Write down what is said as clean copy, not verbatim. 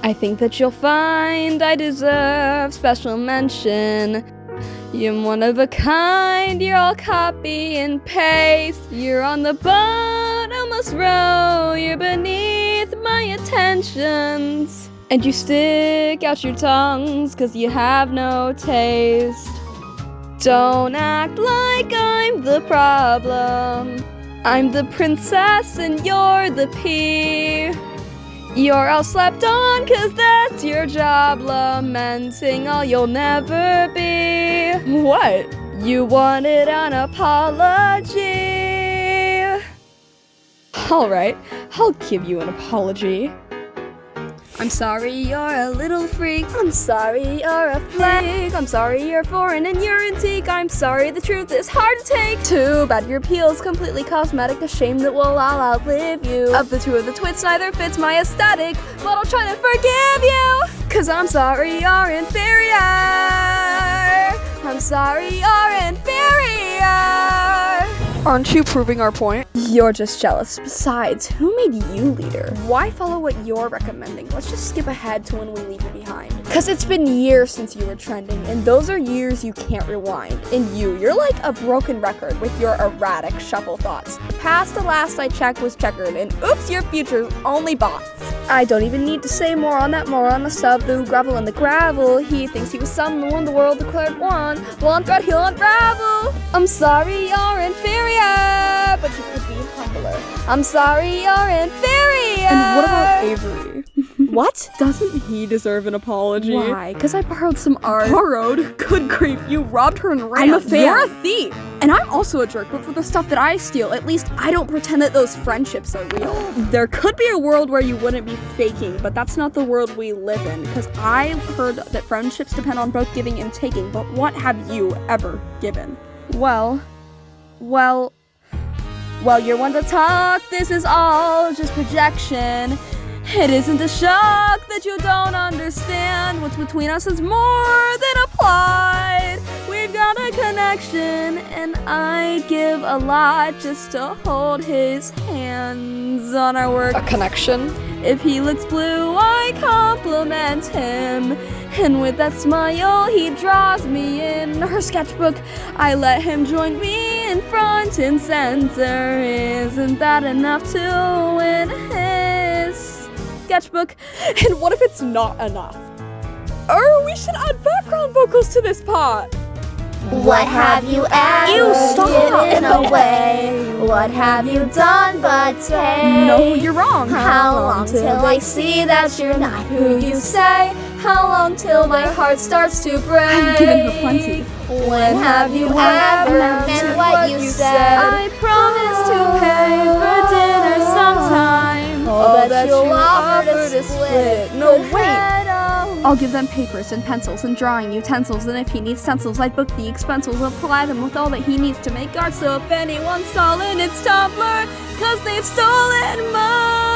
I think that you'll find I deserve special mention. You're one of a kind, you're all copy and paste. You're on the bottommost row, you're beneath my attentions. And you stick out your tongues 'cause you have no taste. Don't act like I'm the problem. I'm the princess and you're the pea. You're all slept on 'cause that's your job, lamenting all you'll never be. What? You wanted an apology. Alright, I'll give you an apology. I'm sorry you're a little freak. I'm sorry you're a flake. I'm sorry you're foreign and you're antique. I'm sorry the truth is hard to take. Too bad your peel's completely cosmetic. A shame that we'll all outlive you. Of the two of the twits, neither fits my aesthetic, but I'll try to forgive you. 'Cause I'm sorry you're inferior. I'm sorry you're inferior. Aren't you proving our point? You're just jealous. Besides, who made you leader? Why follow what you're recommending? Let's just skip ahead to when we leave you behind. 'Cause it's been years since you were trending, and those are years you can't rewind. And you're like a broken record with your erratic shuffle thoughts. The past, the last I checked, was checkered, and oops, your future's only bots. I don't even need to say more on that moron, the sub, the gravel, and the gravel. He thinks he was someone the world declared one. One thread he'll unravel. I'm sorry you're inferior, but you could be humbler. I'm sorry you're inferior. And what about Avery? What? Doesn't he deserve an apology? Why? 'Cause I borrowed some art. Borrowed? Good grief, you robbed her and ran. I'm a fan. You're a thief. And I'm also a jerk, but for the stuff that I steal, at least I don't pretend that those friendships are real. There could be a world where you wouldn't be faking, but that's not the world we live in, because I heard that friendships depend on both giving and taking, but what have you ever given? Well, you're one to talk, this is all just projection. It isn't a shock that you don't understand. What's between us is more than applied. We've got a connection, and I'd give a lot just to hold his hands on our work. A connection? If he looks blue, I compliment him. And with that smile, he draws me in her sketchbook. I let him join me in front and center. Isn't that enough to win his sketchbook? And what if it's not enough? Or we should add background vocals to this part. What have you ever given away? What have you done but take? No, you're wrong. How long till I see that you're not who you say? How long till my heart starts to break? I've given her plenty. When have you ever meant what you said? I promise to pay for dinner sometime. But you'll offer to split. No, wait. I'll give them papers and pencils and drawing utensils, and if he needs stencils, I book the expenses. I'll provide them with all that he needs to make art. So if anyone's stalling, it's Tumblr, 'cause they've stolen mine.